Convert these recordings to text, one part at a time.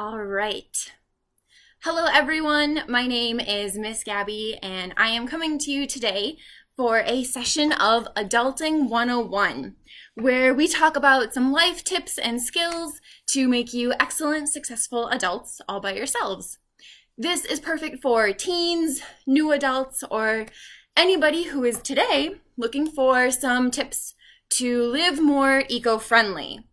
All right. Hello, everyone. My name is Miss Gabby, and I am coming to you today for a session of Adulting 101, where we talk about some life tips and skills to make you excellent, successful adults all by yourselves. This is perfect for teens, new adults, or anybody who is today looking for some tips to live more eco-friendly.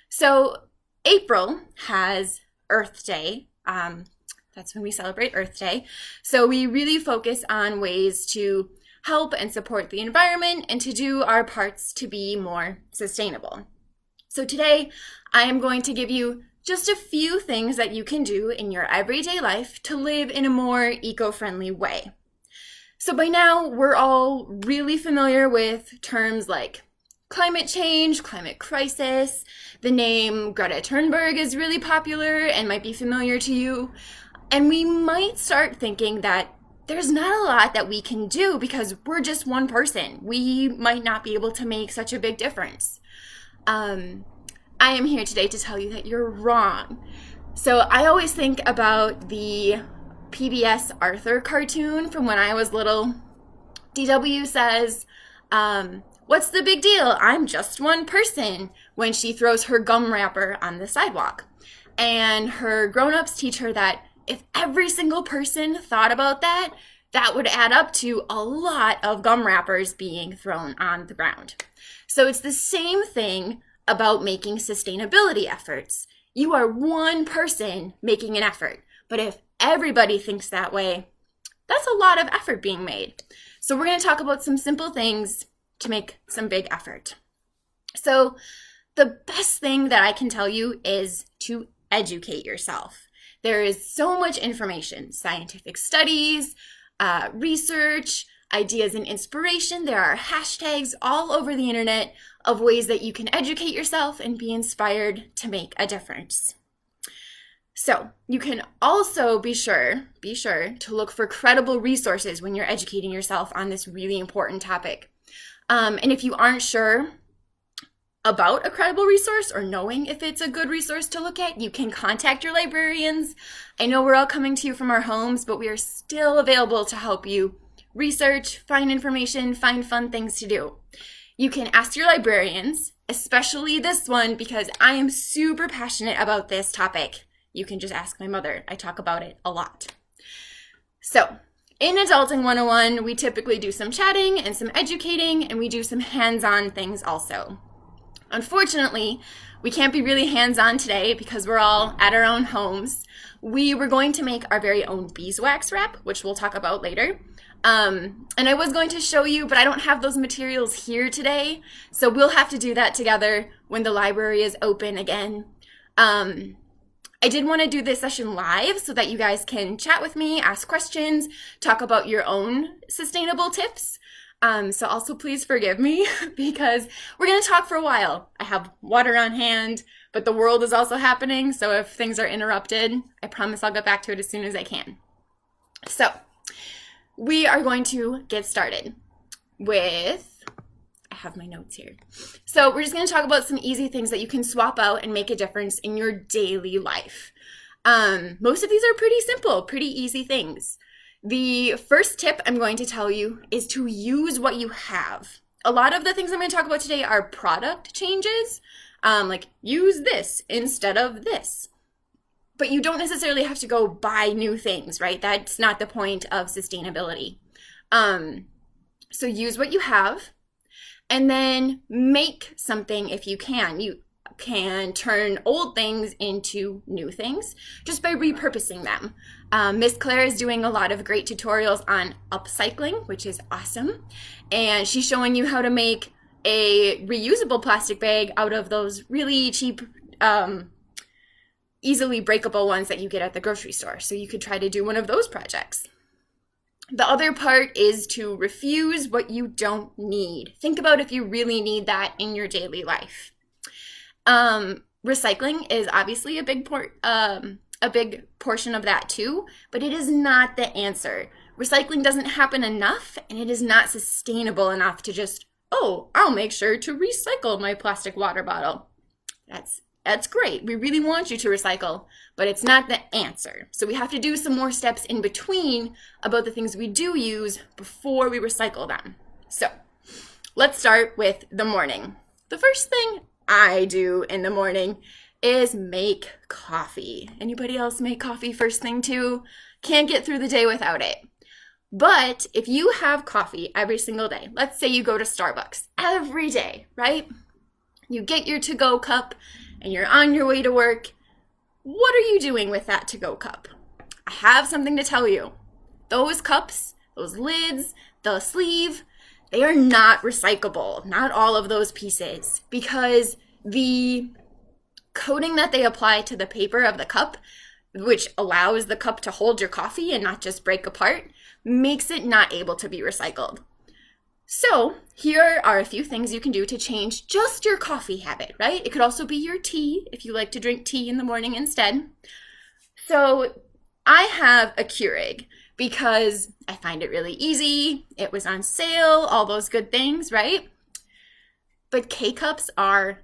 So April has Earth Day. That's when we celebrate Earth Day. So we really focus on ways to help and support the environment and to do our parts to be more sustainable. So today I am going to give you just a few things that you can do in your everyday life to live in a more eco-friendly way. So by now we're all really familiar with terms like climate change, climate crisis. The name Greta Thunberg is really popular and might be familiar to you. And we might start thinking that there's not a lot that we can do because we're just one person. We might not be able to make such a big difference. I am here today to tell you that you're wrong. So I always think about the PBS Arthur cartoon from when I was little. DW says, "What's the big deal? I'm just one person," when she throws her gum wrapper on the sidewalk. And her grown-ups teach her that if every single person thought about that, that would add up to a lot of gum wrappers being thrown on the ground. So it's the same thing about making sustainability efforts. You are one person making an effort, but if everybody thinks that way, that's a lot of effort being made. So we're going to talk about some simple things to make some big effort. So the best thing that I can tell you is to educate yourself. There is so much information, scientific studies, research, ideas and inspiration. There are hashtags all over the internet of ways that you can educate yourself and be inspired to make a difference. So you can also be sure to look for credible resources when you're educating yourself on this really important topic. And if you aren't sure about a credible resource or knowing if it's a good resource to look at, you can contact your librarians. I know we're all coming to you from our homes, but we are still available to help you research, find information, find fun things to do. You can ask your librarians, especially this one, because I am super passionate about this topic. You can just ask my mother. I talk about it a lot. So in Adulting 101, we typically do some chatting and some educating, and we do some hands-on things also. Unfortunately, we can't be really hands-on today because we're all at our own homes. We were going to make our very own beeswax wrap, which we'll talk about later. And I was going to show you, but I don't have those materials here today, so we'll have to do that together when the library is open again. I did want to do this session live so that you guys can chat with me, ask questions, talk about your own sustainable tips. So also please forgive me because we're going to talk for a while. I have water on hand, but the world is also happening. So if things are interrupted, I promise I'll get back to it as soon as I can. So we are going to get started with, I have my notes here. So we're just going to talk about some easy things that you can swap out and make a difference in your daily life. Most of these are pretty simple, pretty easy things. The first tip I'm going to tell you is to use what you have. A lot of the things I'm going to talk about today are product changes, like use this instead of this. But you don't necessarily have to go buy new things, right? That's not the point of sustainability. So use what you have and then make something if you can. You can turn old things into new things just by repurposing them. Miss Claire is doing a lot of great tutorials on upcycling, which is awesome. And she's showing you how to make a reusable plastic bag out of those really cheap, easily breakable ones that you get at the grocery store. So you could try to do one of those projects. The other part is to refuse what you don't need. Think about if you really need that in your daily life. Recycling is obviously a big portion of that too, but it is not the answer. Recycling doesn't happen enough, and it is not sustainable enough to just, oh, I'll make sure to recycle my plastic water bottle. That's That's great. We really want you to recycle, but it's not the answer. So we have to do some more steps in between about the things we do use before we recycle them. So let's start with the morning. The first thing I do in the morning is make coffee. Anybody else make coffee first thing too? Can't get through the day without it. But if you have coffee every single day, let's say you go to Starbucks every day, right? You get your to-go cup and you're on your way to work. What are you doing with that to-go cup? I have something to tell you. Those cups, those lids, the sleeve, they are not recyclable. Not all of those pieces, because the coating that they apply to the paper of the cup, which allows the cup to hold your coffee and not just break apart, makes it not able to be recycled. So here are a few things you can do to change just your coffee habit, right? It could also be your tea if you like to drink tea in the morning instead. So I have a Keurig because I find it really easy. It was on sale, all those good things, right? But K-cups are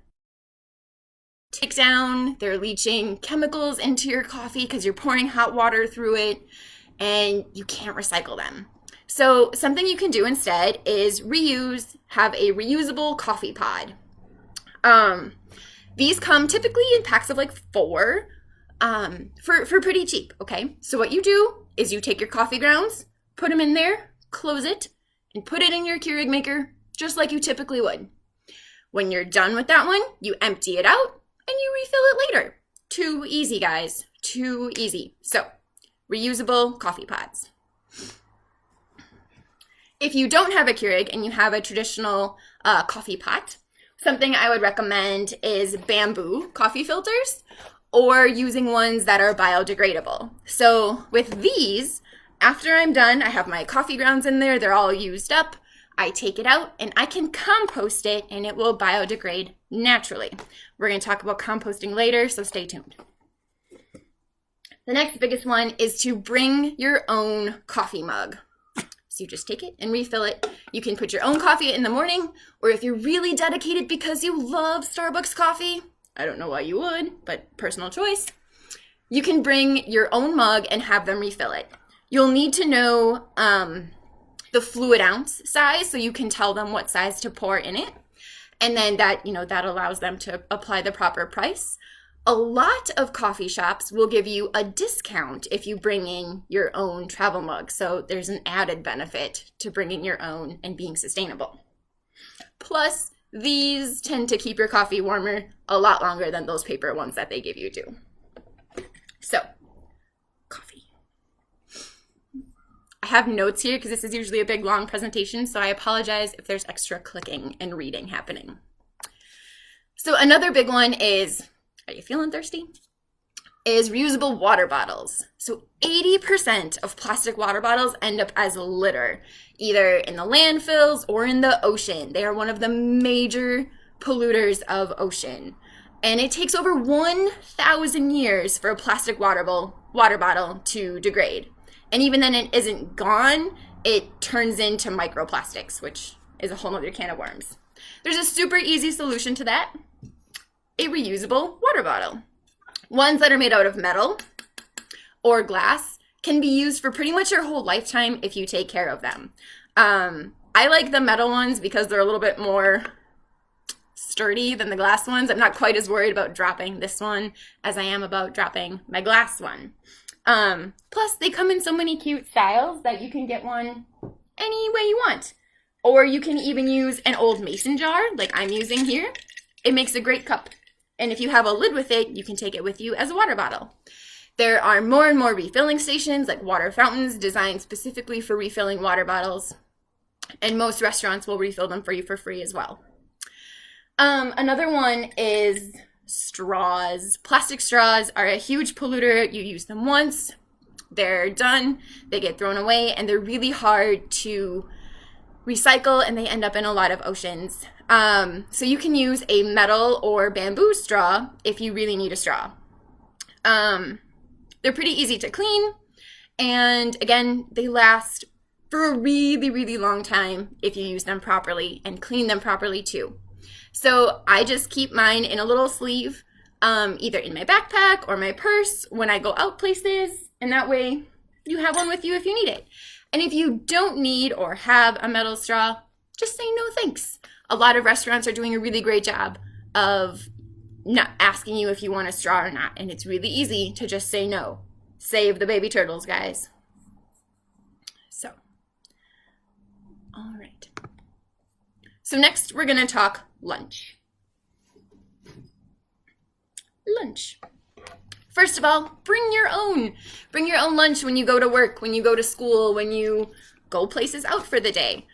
take down, they're leaching chemicals into your coffee because you're pouring hot water through it and you can't recycle them. So something you can do instead is have a reusable coffee pod. These come typically in packs of like 4 for pretty cheap, okay? So what you do is you take your coffee grounds, put them in there, close it, and put it in your Keurig maker just like you typically would. When you're done with that one, you empty it out and you refill it later. Too easy, guys. Too easy. So, reusable coffee pods. If you don't have a Keurig and you have a traditional coffee pot, something I would recommend is bamboo coffee filters or using ones that are biodegradable. So with these, after I'm done, I have my coffee grounds in there. They're all used up. I take it out and I can compost it and it will biodegrade naturally. We're going to talk about composting later, so stay tuned. The next biggest one is to bring your own coffee mug. So you just take it and refill it. You can put your own coffee in the morning, or if you're really dedicated because you love Starbucks coffee, I don't know why you would, but personal choice, you can bring your own mug and have them refill it. You'll need to know the fluid ounce size so you can tell them what size to pour in it. And then that allows them to apply the proper price. A lot of coffee shops will give you a discount if you bring in your own travel mug. So there's an added benefit to bringing your own and being sustainable. Plus, these tend to keep your coffee warmer a lot longer than those paper ones that they give you do. So, coffee. I have notes here because this is usually a big, long presentation, so I apologize if there's extra clicking and reading happening. So another big one is, are you feeling thirsty? Is reusable water bottles. So 80% of plastic water bottles end up as litter, either in the landfills or in the ocean. They are one of the major polluters of ocean. And it takes over 1,000 years for a plastic water bottle to degrade. And even then it isn't gone, it turns into microplastics, which is a whole other can of worms. There's a super easy solution to that. A reusable water bottle. Ones that are made out of metal or glass can be used for pretty much your whole lifetime if you take care of them. I like the metal ones because they're a little bit more sturdy than the glass ones. I'm not quite as worried about dropping this one as I am about dropping my glass one. Plus, they come in so many cute styles that you can get one any way you want. Or you can even use an old mason jar like I'm using here. It makes a great cup. And if you have a lid with it, you can take it with you as a water bottle. There are more and more refilling stations like water fountains designed specifically for refilling water bottles. And most restaurants will refill them for you for free as well. Another one is straws. Plastic straws are a huge polluter. You use them once, they're done, they get thrown away, and they're really hard to recycle, and they end up in a lot of oceans. So you can use a metal or bamboo straw if you really need a straw. They're pretty easy to clean, and again, they last for a really, really long time if you use them properly and clean them properly too. So I just keep mine in a little sleeve. either in my backpack or my purse when I go out places, and that way you have one with you if you need it. And if you don't need or have a metal straw, just say no thanks. A lot of restaurants are doing a really great job of not asking you if you want a straw or not, and it's really easy to just say no. Save the baby turtles, guys. So, all right. So next we're gonna talk lunch. Lunch. First of all, bring your own. Bring your own lunch when you go to work, when you go to school, when you go places out for the day.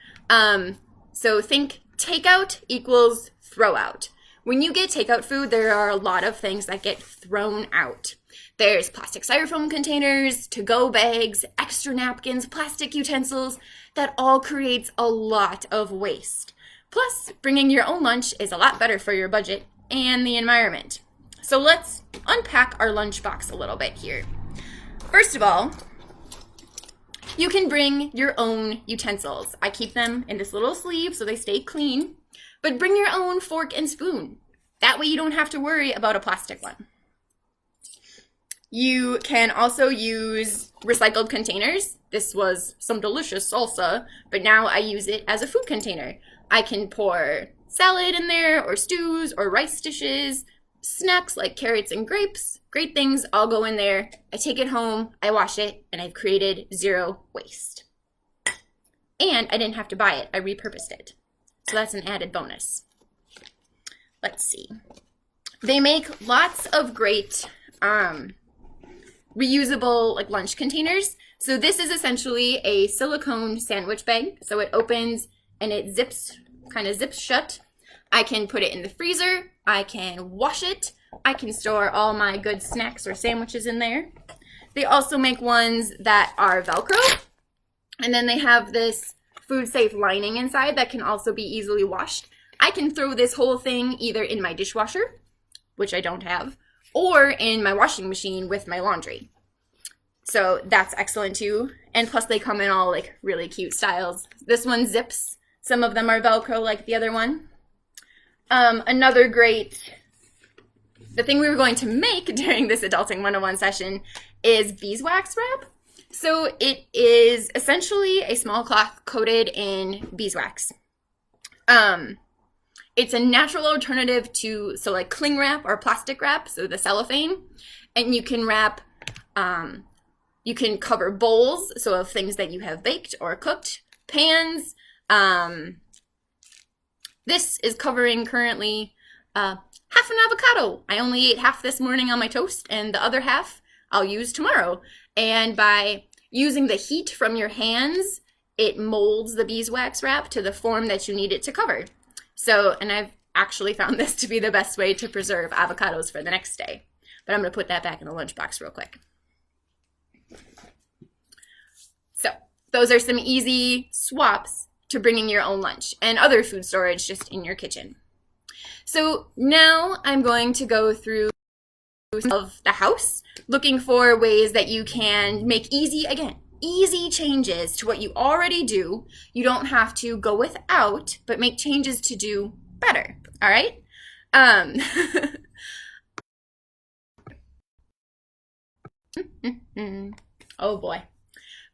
So think takeout equals throw out. When you get takeout food, there are a lot of things that get thrown out. There's plastic styrofoam containers, to-go bags, extra napkins, plastic utensils. That all creates a lot of waste. Plus, bringing your own lunch is a lot better for your budget and the environment. So let's unpack our lunchbox a little bit here. First of all, you can bring your own utensils. I keep them in this little sleeve so they stay clean, but bring your own fork and spoon. That way you don't have to worry about a plastic one. You can also use recycled containers. This was some delicious salsa, but now I use it as a food container. I can pour salad in there, or stews, or rice dishes, snacks like carrots and grapes. Great things all go in there. I take it home, I wash it, and I've created zero waste. And I didn't have to buy it, I repurposed it. So that's an added bonus. Let's see. They make lots of great reusable like lunch containers. So this is essentially a silicone sandwich bag. So it opens and it kind of zips shut. I can put it in the freezer. I can wash it. I can store all my good snacks or sandwiches in there. They also make ones that are Velcro. And then they have this food safe lining inside that can also be easily washed. I can throw this whole thing either in my dishwasher, which I don't have, or in my washing machine with my laundry. So that's excellent too. And plus they come in all like really cute styles. This one zips. Some of them are Velcro like the other one. Another great, the thing we were going to make during this Adulting 101 session is beeswax wrap. So it is essentially a small cloth coated in beeswax. It's a natural alternative to, so like cling wrap or plastic wrap, so the cellophane. And you can wrap, you can cover bowls, so of things that you have baked or cooked, pans. This is covering currently half an avocado. I only ate half this morning on my toast, and the other half I'll use tomorrow. And by using the heat from your hands, it molds the beeswax wrap to the form that you need it to cover. So, and I've actually found this to be the best way to preserve avocados for the next day. But I'm going to put that back in the lunchbox real quick. So, those are some easy swaps to bringing your own lunch and other food storage just in your kitchen. So now I'm going to go through of the house, looking for ways that you can make easy changes to what you already do. You don't have to go without, but make changes to do better. All right? Oh boy.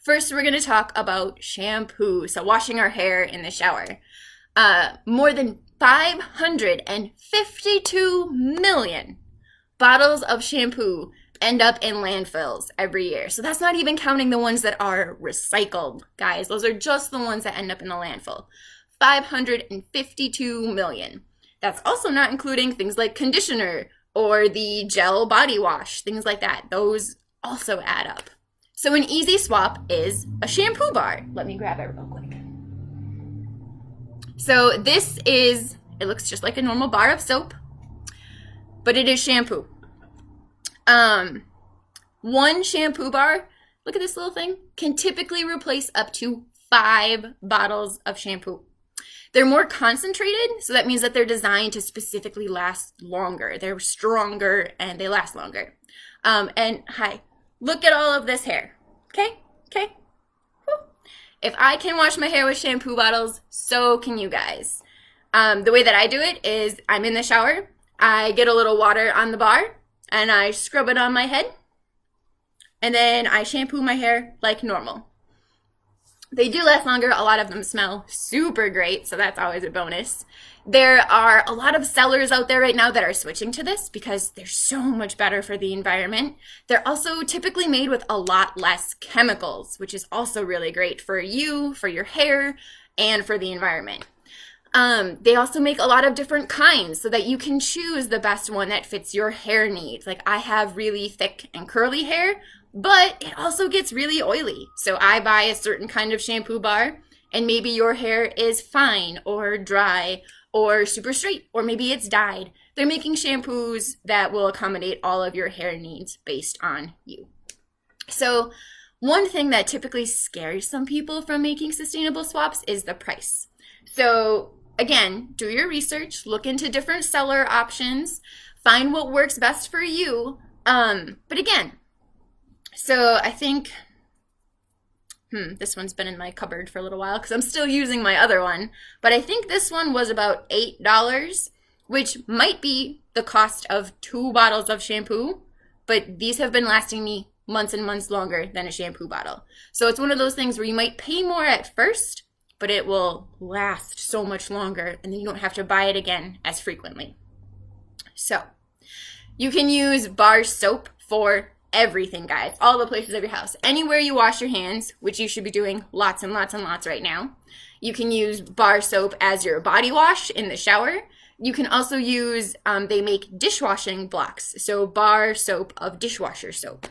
First, we're going to talk about shampoo. So washing our hair in the shower. More than 552 million bottles of shampoo end up in landfills every year. So that's not even counting the ones that are recycled, guys. Those are just the ones that end up in the landfill. 552 million. That's also not including things like conditioner or the gel body wash, things like that. Those also add up. So an easy swap is a shampoo bar. Let me grab it real quick. So this is, it looks just like a normal bar of soap, but it is shampoo. One shampoo bar, look at this little thing, can typically replace up to 5 bottles of shampoo. They're more concentrated, so that means that they're designed to specifically last longer. They're stronger and they last longer. And hi, look at all of this hair. Okay? Whew. If I can wash my hair with shampoo bottles, so can you guys. The way that I do it is I'm in the shower, I get a little water on the bar and I scrub it on my head, and then I shampoo my hair like normal. They do last longer. A lot of them smell super great, so that's always a bonus. There are a lot of sellers out there right now that are switching to this because they're so much better for the environment. They're also typically made with a lot less chemicals, which is also really great for you, for your hair, and for the environment. They also make a lot of different kinds so that you can choose the best one that fits your hair needs. Like, I have really thick and curly hair, but it also gets really oily. So I buy a certain kind of shampoo bar, and maybe your hair is fine or dry or super straight, or maybe it's dyed. They're making shampoos that will accommodate all of your hair needs based on you. So one thing that typically scares some people from making sustainable swaps is the price. So again, do your research, look into different seller options, find what works best for you. But again, so I think, this one's been in my cupboard for a little while because I'm still using my other one. But I think this one was about $8, which might be the cost of 2 bottles of shampoo. But these have been lasting me months and months longer than a shampoo bottle. So it's one of those things where you might pay more at first, but it will last so much longer, and then you don't have to buy it again as frequently. So you can use bar soap for everything, guys. All the places of your house. Anywhere you wash your hands, which you should be doing lots and lots and lots right now. You can use bar soap as your body wash in the shower. You can also use, they make dishwashing blocks. So bar soap of dishwasher soap.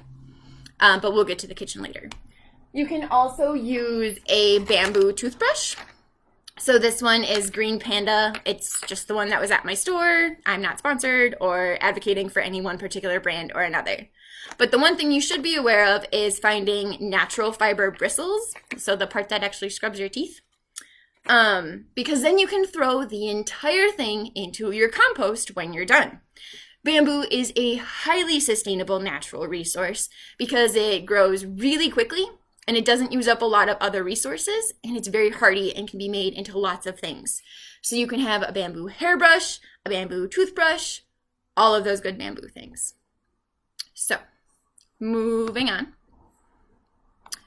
But we'll get to the kitchen later. You can also use a bamboo toothbrush. So this one is Green Panda. It's just the one that was at my store. I'm not sponsored or advocating for any one particular brand or another. But the one thing you should be aware of is finding natural fiber bristles, so the part that actually scrubs your teeth, because then you can throw the entire thing into your compost when you're done. Bamboo is a highly sustainable natural resource because it grows really quickly and it doesn't use up a lot of other resources, and it's very hardy and can be made into lots of things. So you can have a bamboo hairbrush, a bamboo toothbrush, all of those good bamboo things. So, moving on.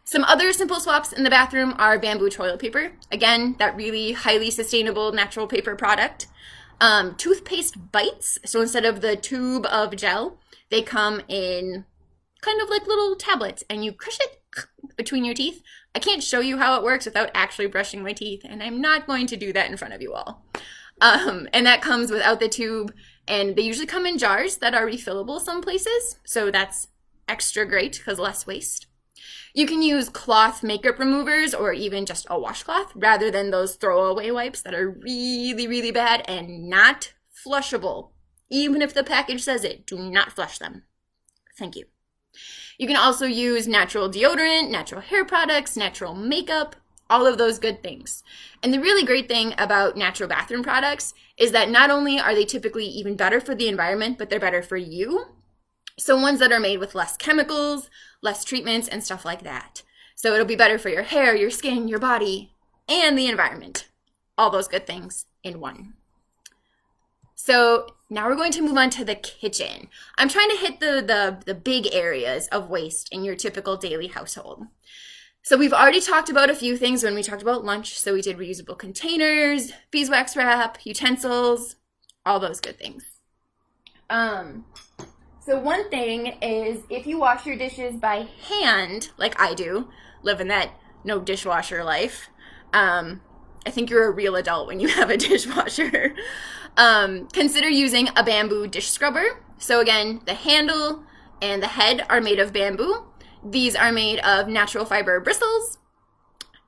Some other simple swaps in the bathroom are bamboo toilet paper. Again, that really highly sustainable natural paper product. Toothpaste bites. So instead of the tube of gel, they come in kind of like little tablets, and you crush it between your teeth. I can't show you how it works without actually brushing my teeth, and I'm not going to do that in front of you all. And that comes without the tube, and they usually come in jars that are refillable some places, so that's extra great because less waste. You can use cloth makeup removers or even just a washcloth rather than those throwaway wipes that are really, really bad and not flushable. Even if the package says it, do not flush them. Thank you. You can also use natural deodorant, natural hair products, natural makeup, all of those good things. And the really great thing about natural bathroom products is that not only are they typically even better for the environment, but they're better for you. So ones that are made with less chemicals, less treatments, and stuff like that. So it'll be better for your hair, your skin, your body, and the environment. All those good things in one. So now we're going to move on to the kitchen. I'm trying to hit the big areas of waste in your typical daily household. So we've already talked about a few things when we talked about lunch. So we did reusable containers, beeswax wrap, utensils, all those good things. So one thing is if you wash your dishes by hand, like I do, live in that no dishwasher life, I think you're a real adult when you have a dishwasher. Consider using a bamboo dish scrubber. So again, the handle and the head are made of bamboo. These are made of natural fiber bristles.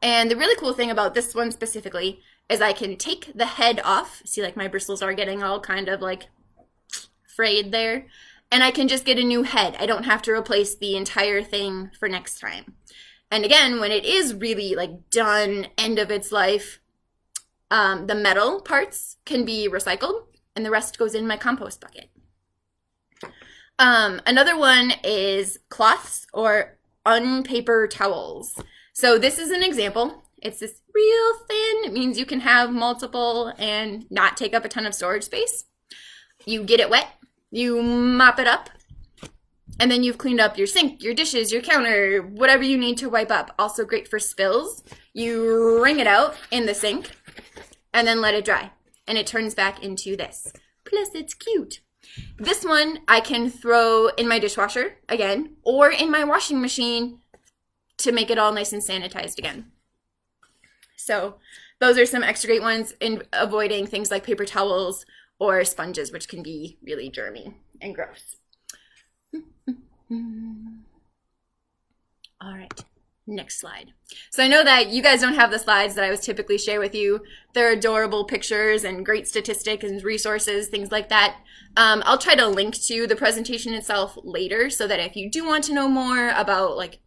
And the really cool thing about this one specifically is I can take the head off. See, like my bristles are getting all kind of like frayed there. And I can just get a new head. I don't have to replace the entire thing for next time. And again, when it is really like done, end of its life, the metal parts can be recycled and the rest goes in my compost bucket. Another one is cloths or unpaper towels. So this is an example. It's this real thin. It means you can have multiple and not take up a ton of storage space. You get it wet, you mop it up, and then you've cleaned up your sink, your dishes, your counter, whatever you need to wipe up. Also great for spills. You wring it out in the sink and then let it dry. And it turns back into this. Plus, it's cute. This one I can throw in my dishwasher again, or in my washing machine to make it all nice and sanitized again. So those are some extra great ones in avoiding things like paper towels or sponges, which can be really germy and gross. All right, next slide. So I know that you guys don't have the slides that I would typically share with you. They're adorable pictures and great statistics and resources, things like that. I'll try to link to the presentation itself later so that if you do want to know more about like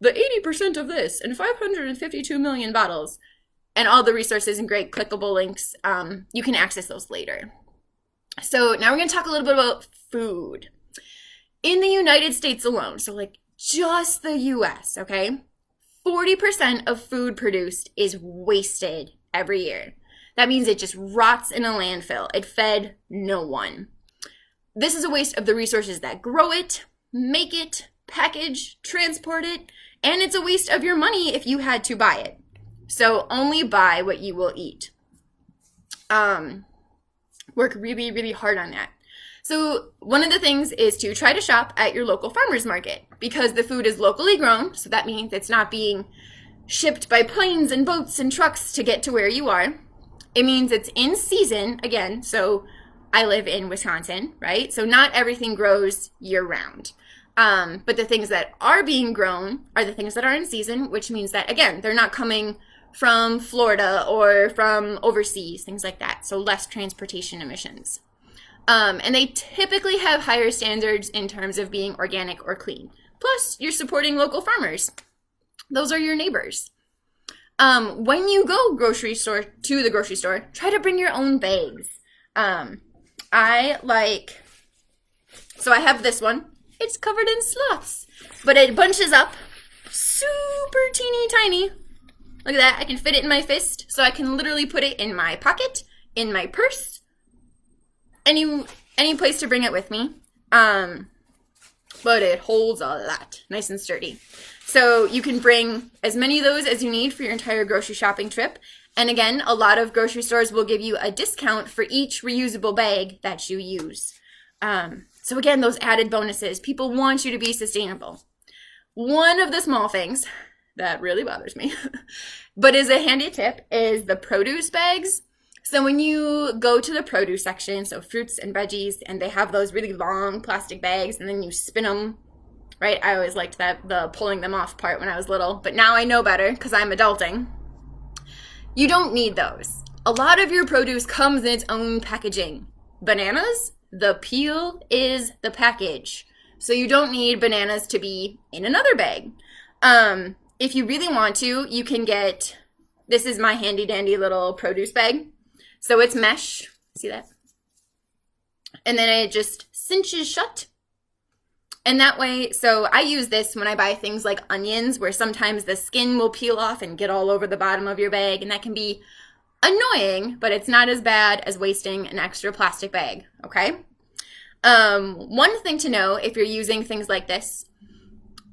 the 80% of this and 552 million bottles and all the resources and great clickable links, you can access those later. So now we're going to talk a little bit about food. In the United States alone, so like just the US, okay, 40% of food produced is wasted every year. That means it just rots in a landfill. It fed no one. This is a waste of the resources that grow it, make it, package, transport it, and it's a waste of your money if you had to buy it. So only buy what you will eat. Work really, really hard on that. So one of the things is to try to shop at your local farmer's market because the food is locally grown. So that means it's not being shipped by planes and boats and trucks to get to where you are. It means it's in season again. So I live in Wisconsin, right? So not everything grows year round. But the things that are being grown are the things that are in season, which means that, again, they're not coming from Florida or from overseas, things like that. So less transportation emissions. And they typically have higher standards in terms of being organic or clean. Plus, you're supporting local farmers. Those are your neighbors. When you go to the grocery store, try to bring your own bags. So I have this one. It's covered in sloths, but it bunches up super teeny tiny. Look at that. I can fit it in my fist, so I can literally put it in my pocket, in my purse, any place to bring it with me. But it holds a lot, nice and sturdy. So you can bring as many of those as you need for your entire grocery shopping trip. And again, a lot of grocery stores will give you a discount for each reusable bag that you use. So again, those added bonuses, people want you to be sustainable. One of the small things that really bothers me, but is a handy tip, is the produce bags. So when you go to the produce section, so fruits and veggies, and they have those really long plastic bags, and then you spin them, right? I always liked the pulling them off part when I was little, but now I know better because I'm adulting. You don't need those. A lot of your produce comes in its own packaging. Bananas, the peel is the package. So you don't need bananas to be in another bag. If you really want to, you can get, this is my handy dandy little produce bag. So it's mesh, see that? And then it just cinches shut. And that way, so I use this when I buy things like onions, where sometimes the skin will peel off and get all over the bottom of your bag, and that can be annoying, but it's not as bad as wasting an extra plastic bag, okay? One thing to know if you're using things like this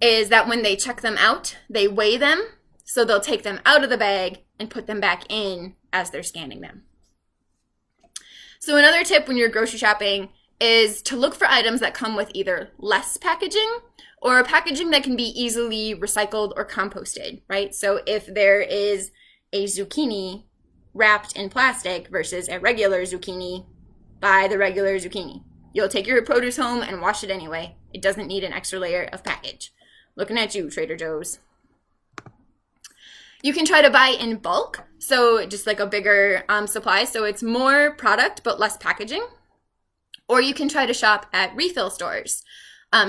is that when they check them out, they weigh them, so they'll take them out of the bag and put them back in as they're scanning them. So another tip when you're grocery shopping is to look for items that come with either less packaging or packaging that can be easily recycled or composted, right? So if there is a zucchini wrapped in plastic versus a regular zucchini, buy the regular zucchini. You'll take your produce home and wash it anyway. It doesn't need an extra layer of package. Looking at you, Trader Joe's. You can try to buy in bulk, so just like a bigger supply, so it's more product but less packaging. Or you can try to shop at refill stores.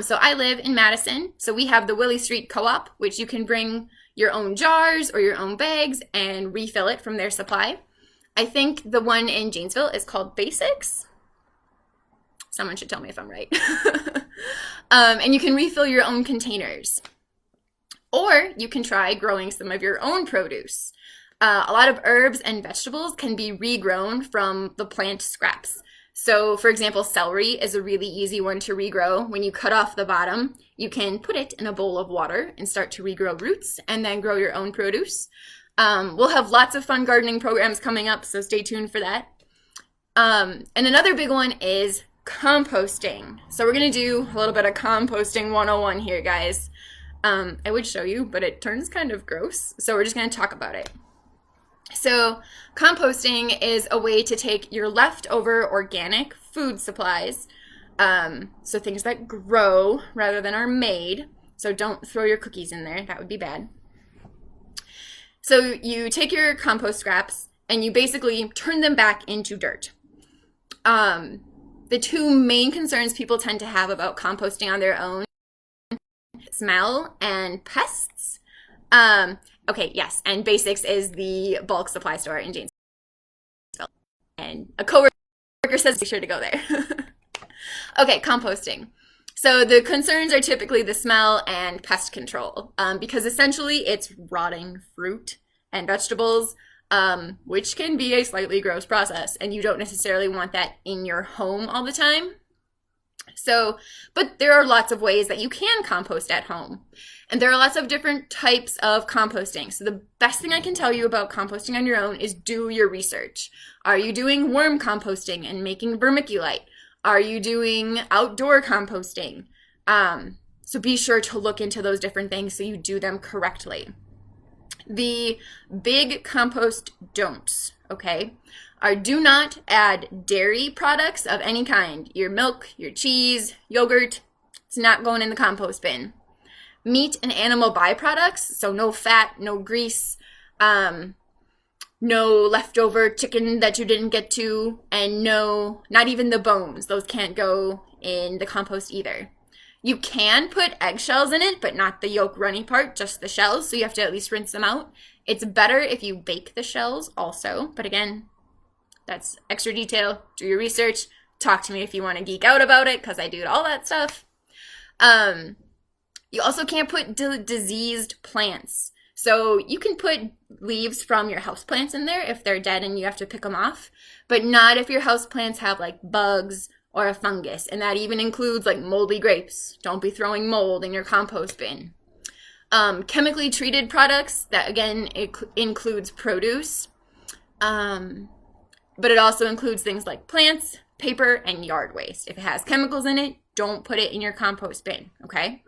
So I live in Madison, so we have the Willie Street Co-op, which you can bring your own jars or your own bags and refill it from their supply. I think the one in Janesville is called Basics. Someone should tell me if I'm right. And you can refill your own containers. Or you can try growing some of your own produce. A lot of herbs and vegetables can be regrown from the plant scraps. So for example, celery is a really easy one to regrow. When you cut off the bottom, you can put it in a bowl of water and start to regrow roots and then grow your own produce. We'll have lots of fun gardening programs coming up, so stay tuned for that. And another big one is composting. So we're going to do a little bit of composting 101 here, guys. I would show you, but it turns kind of gross. So we're just going to talk about it. So composting is a way to take your leftover organic food supplies, so things that grow rather than are made. So don't throw your cookies in there. That would be bad. So you take your compost scraps and you basically turn them back into dirt. The two main concerns people tend to have about composting on their own: smell and pests. Okay, yes, and Basics is the bulk supply store in Janesville. And a coworker says be sure to go there. Okay, composting. So the concerns are typically the smell and pest control, because essentially it's rotting fruit and vegetables, which can be a slightly gross process, and you don't necessarily want that in your home all the time. So, but there are lots of ways that you can compost at home. And there are lots of different types of composting. So the best thing I can tell you about composting on your own is do your research. Are you doing worm composting and making vermiculite? Are you doing outdoor composting? So be sure to look into those different things so you do them correctly. The big compost don'ts, okay, are do not add dairy products of any kind. Your milk, your cheese, yogurt, it's not going in the compost bin. Meat and animal byproducts, so no fat, no grease, no leftover chicken that you didn't get to, and no, not even the bones. Those can't go in the compost either. You can put eggshells in it, but not the yolk runny part, just the shells, so you have to at least rinse them out. It's better if you bake the shells also, but again, that's extra detail. Do your research. Talk to me if you want to geek out about it, because I do all that stuff. You also can't put diseased plants. So you can put leaves from your houseplants in there if they're dead and you have to pick them off, but not if your houseplants have like bugs or a fungus. And that even includes like moldy grapes. Don't be throwing mold in your compost bin. Chemically treated products, that again, it includes produce. But it also includes things like plants, paper, and yard waste. If it has chemicals in it, don't put it in your compost bin, okay?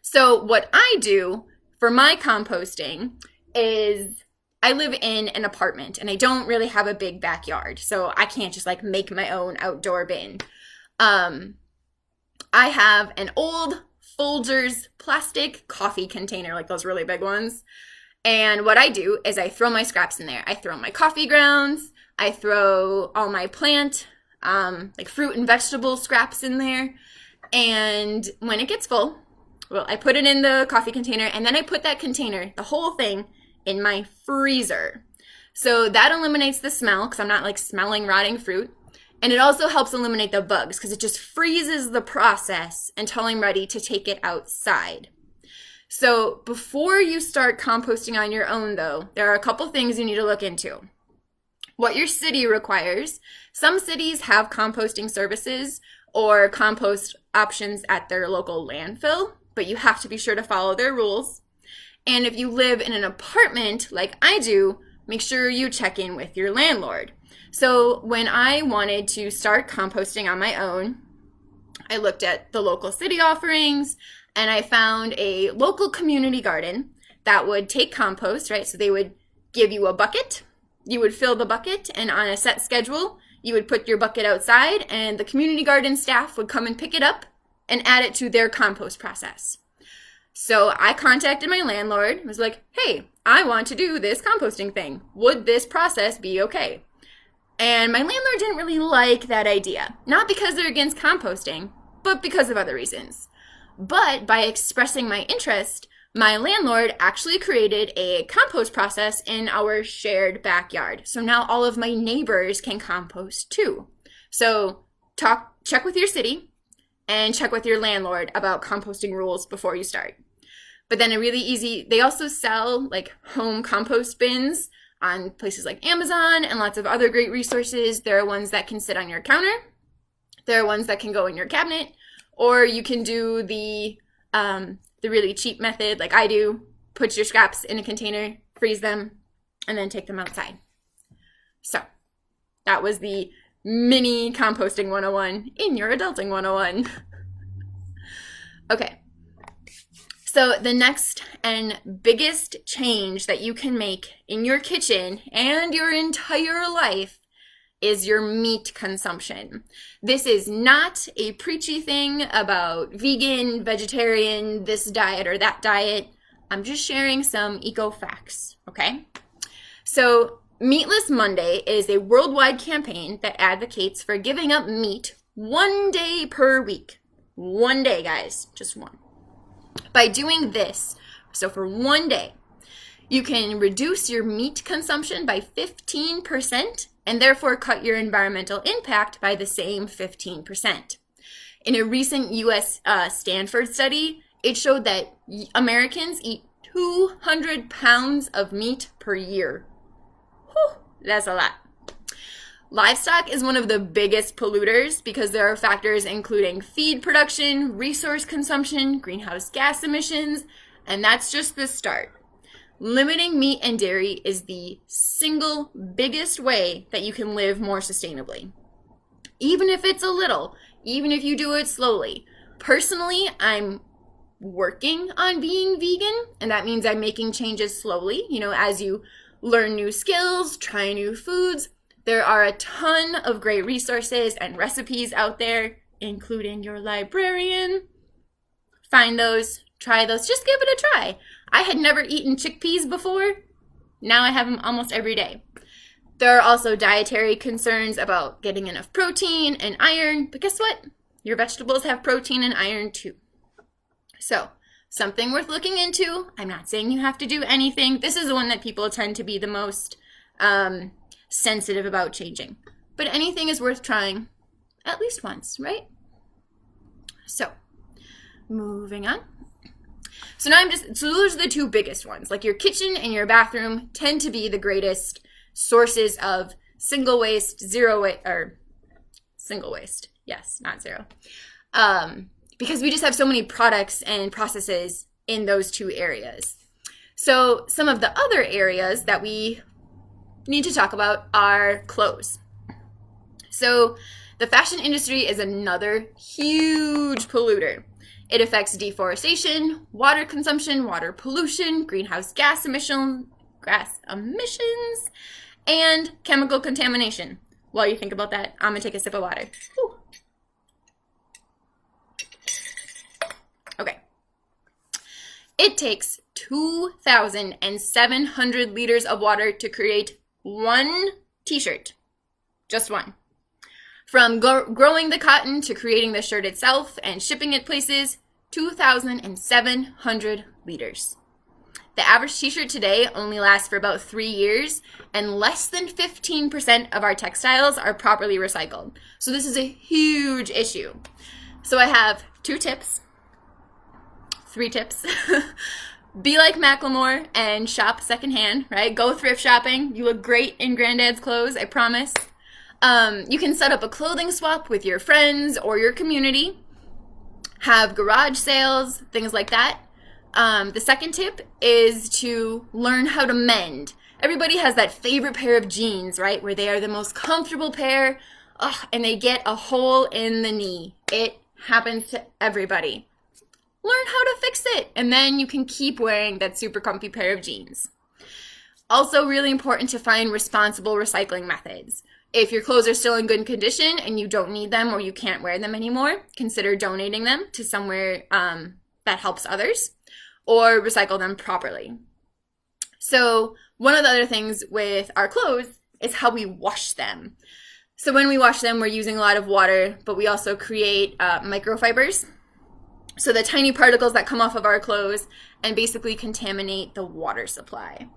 So what I do for my composting is I live in an apartment and I don't really have a big backyard, so I can't just like make my own outdoor bin. I have an old Folgers plastic coffee container, like those really big ones. And what I do is I throw my scraps in there. I throw my coffee grounds. I throw all my plant, like fruit and vegetable scraps in there. And when it gets full, well, I put it in the coffee container, and then I put that container, the whole thing, in my freezer. So that eliminates the smell, because I'm not like smelling rotting fruit. And it also helps eliminate the bugs, because it just freezes the process until I'm ready to take it outside. So before you start composting on your own, though, there are a couple things you need to look into. What your city requires. Some cities have composting services or compost options at their local landfill, but you have to be sure to follow their rules. And if you live in an apartment like I do, make sure you check in with your landlord. So when I wanted to start composting on my own, I looked at the local city offerings, and I found a local community garden that would take compost, right? So they would give you a bucket, you would fill the bucket, and on a set schedule, you would put your bucket outside, and the community garden staff would come and pick it up and add it to their compost process. So I contacted my landlord and was like, hey, I want to do this composting thing. Would this process be okay? And my landlord didn't really like that idea. Not because they're against composting, but because of other reasons. But by expressing my interest, my landlord actually created a compost process in our shared backyard. So now all of my neighbors can compost too. So check with your city and check with your landlord about composting rules before you start. But then they also sell like home compost bins on places like Amazon and lots of other great resources. There are ones that can sit on your counter. There are ones that can go in your cabinet, or you can do the really cheap method like I do. Put your scraps in a container, freeze them, and then take them outside. So that was the mini composting 101 in your adulting 101. Okay. So the next and biggest change that you can make in your kitchen and your entire life is your meat consumption. This is not a preachy thing about vegan, vegetarian, this diet or that diet. I'm just sharing some eco facts, okay? So Meatless Monday is a worldwide campaign that advocates for giving up meat 1 day per week. 1 day, guys, just one. By doing this, so for 1 day, you can reduce your meat consumption by 15% and therefore cut your environmental impact by the same 15%. In a recent U.S. Stanford study, it showed that Americans eat 200 pounds of meat per year. Whew, that's a lot. Livestock is one of the biggest polluters because there are factors including feed production, resource consumption, greenhouse gas emissions, and that's just the start. Limiting meat and dairy is the single biggest way that you can live more sustainably. Even if it's a little, even if you do it slowly. Personally, I'm working on being vegan, and that means I'm making changes slowly. You know, as you learn new skills, try new foods, there are a ton of great resources and recipes out there, including your librarian. Find those, try those, just give it a try. I had never eaten chickpeas before. Now I have them almost every day. There are also dietary concerns about getting enough protein and iron, but guess what? Your vegetables have protein and iron too. So, something worth looking into. I'm not saying you have to do anything. This is the one that people tend to be the most sensitive about changing. But anything is worth trying at least once, right? So, moving on. So those are the two biggest ones. Like your kitchen and your bathroom tend to be the greatest sources of single waste, zero waste, or single waste. Yes, not zero. Because we just have so many products and processes in those two areas. So some of the other areas that we need to talk about are clothes. So the fashion industry is another huge polluter. It affects deforestation, water consumption, water pollution, greenhouse gas emissions, and chemical contamination. While you think about that, I'm going to take a sip of water. Whew. Okay. It takes 2,700 liters of water to create one t-shirt. Just one. From growing the cotton to creating the shirt itself and shipping it places, 2,700 liters. The average t-shirt today only lasts for about 3 years, and less than 15% of our textiles are properly recycled. So this is a huge issue. So I have 3 tips. Be like Macklemore and shop secondhand, right? Go thrift shopping. You look great in Granddad's clothes, I promise. You can set up a clothing swap with your friends or your community. Have garage sales, things like that. The second tip is to learn how to mend. Everybody has that favorite pair of jeans, right? Where they are the most comfortable pair, and they get a hole in the knee. It happens to everybody. Learn how to fix it, and then you can keep wearing that super comfy pair of jeans. Also really important to find responsible recycling methods. If your clothes are still in good condition and you don't need them or you can't wear them anymore, consider donating them to somewhere that helps others, or recycle them properly. So one of the other things with our clothes is how we wash them. So when we wash them, we're using a lot of water, but we also create microfibers. So the tiny particles that come off of our clothes and basically contaminate the water supply.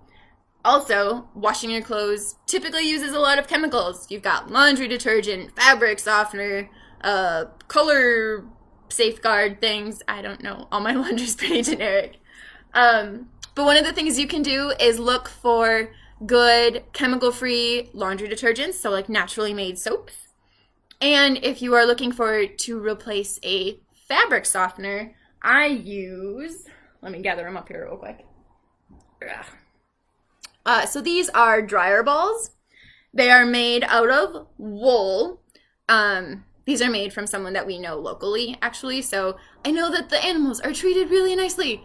Also, washing your clothes typically uses a lot of chemicals. You've got laundry detergent, fabric softener, color safeguard things. I don't know. All my laundry is pretty generic. But one of the things you can do is look for good chemical-free laundry detergents, so like naturally made soaps. And if you are looking to replace a fabric softener, I use, let me gather them up here real quick. So these are dryer balls. They are made out of wool. These are made from someone that we know locally, actually, so I know that the animals are treated really nicely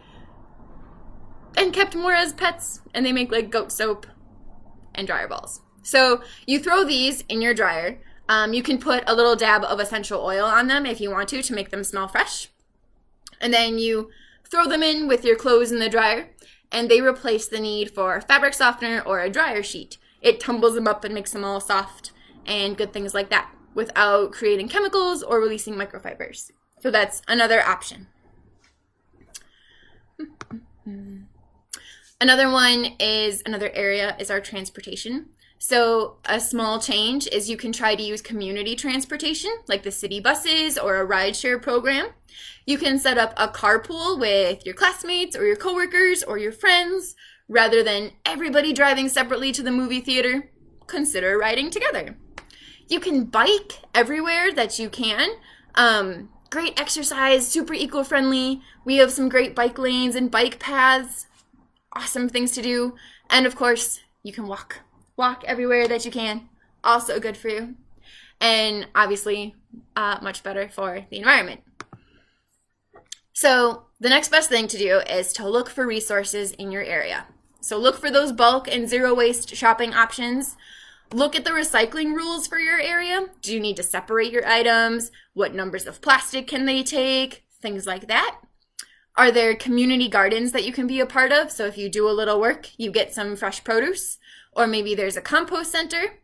and kept more as pets, and they make like goat soap and dryer balls. So you throw these in your dryer. You can put a little dab of essential oil on them if you want to make them smell fresh. And then you throw them in with your clothes in the dryer, and they replace the need for a fabric softener or a dryer sheet. It tumbles them up and makes them all soft and good things like that without creating chemicals or releasing microfibers. So that's another option. Another area is our transportation. So a small change is you can try to use community transportation, like the city buses or a rideshare program. You can set up a carpool with your classmates or your coworkers or your friends. Rather than everybody driving separately to the movie theater, consider riding together. You can bike everywhere that you can. Great exercise, super eco-friendly. We have some great bike lanes and bike paths. Awesome things to do. And of course, you can walk. Walk everywhere that you can. Also good for you. And obviously, much better for the environment. So the next best thing to do is to look for resources in your area. So look for those bulk and zero waste shopping options. Look at the recycling rules for your area. Do you need to separate your items? What numbers of plastic can they take? Things like that. Are there community gardens that you can be a part of? So if you do a little work, you get some fresh produce. Or maybe there's a compost center.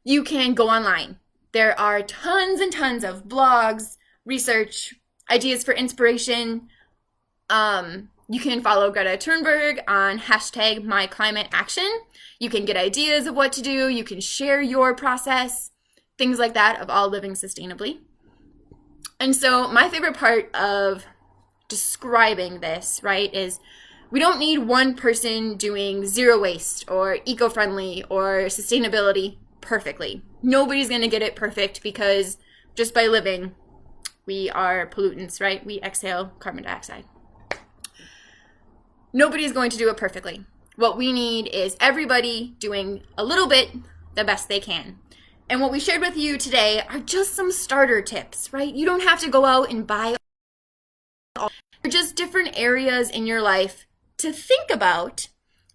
You can go online. There are tons and tons of blogs, research, ideas for inspiration. You can follow Greta Thunberg on #MyClimateAction. You can get ideas of what to do. You can share your process, things like that of all living sustainably. And so my favorite part of describing this, right, is we don't need one person doing zero waste or eco-friendly or sustainability perfectly. Nobody's going to get it perfect because just by living, we are pollutants, right? We exhale carbon dioxide. Nobody's going to do it perfectly. What we need is everybody doing a little bit the best they can. And what we shared with you today are just some starter tips, right? You don't have to go out and buy all. They're just different areas in your life to think about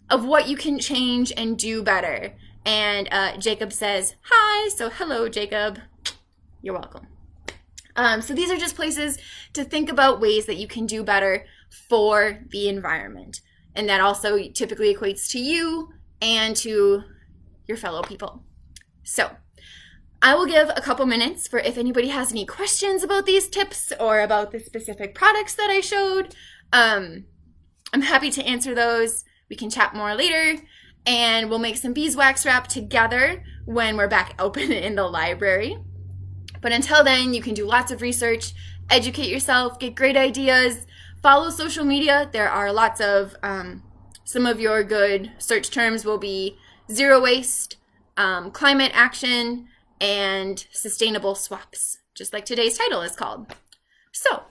of what you can change and do better. And Jacob says, hi. So hello, Jacob. You're welcome. So these are just places to think about ways that you can do better for the environment. And that also typically equates to you and to your fellow people. So I will give a couple minutes for if anybody has any questions about these tips or about the specific products that I showed. I'm happy to answer those. We can chat more later. And we'll make some beeswax wrap together when we're back open in the library. But until then, you can do lots of research, educate yourself, get great ideas, follow social media. There are lots of, some of your good search terms will be zero waste, climate action, and sustainable swaps, just like today's title is called. So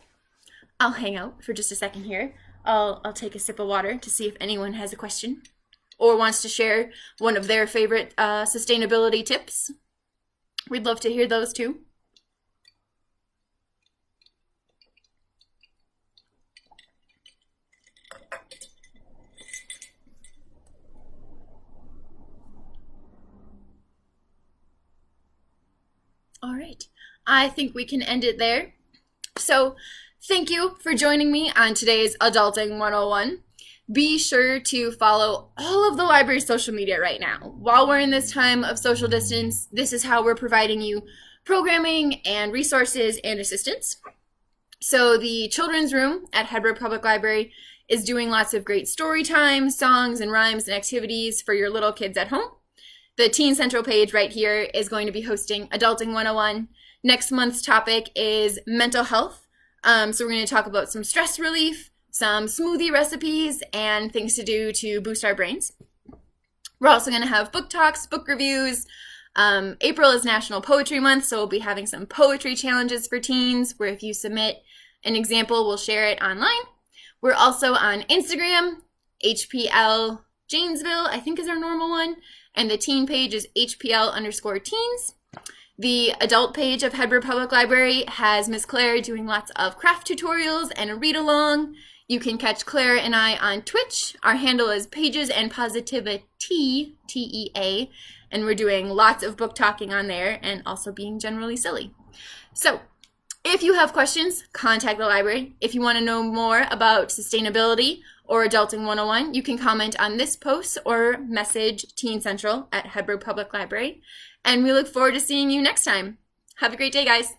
I'll hang out for just a second here. I'll take a sip of water to see if anyone has a question or wants to share one of their favorite sustainability tips. We'd love to hear those too. All right, I think we can end it there. So thank you for joining me on today's Adulting 101. Be sure to follow all of the library's social media right now. While we're in this time of social distance, this is how we're providing you programming and resources and assistance. So the children's room at Hedberg Public Library is doing lots of great story time, songs and rhymes and activities for your little kids at home. The Teen Central page right here is going to be hosting Adulting 101. Next month's topic is mental health. So we're going to talk about some stress relief, some smoothie recipes, and things to do to boost our brains. We're also going to have book talks, book reviews. April is National Poetry Month, so we'll be having some poetry challenges for teens where if you submit an example, we'll share it online. We're also on Instagram, HPL Janesville, I think is our normal one, and the teen page is HPL_teens. The adult page of Hedberg Public Library has Miss Claire doing lots of craft tutorials and a read-along. You can catch Claire and I on Twitch. Our handle is Pages and Positivity, TEA, and we're doing lots of book talking on there and also being generally silly. So, if you have questions, contact the library. If you want to know more about sustainability or Adulting 101, you can comment on this post or message Teen Central at Hedberg Public Library. And we look forward to seeing you next time. Have a great day, guys.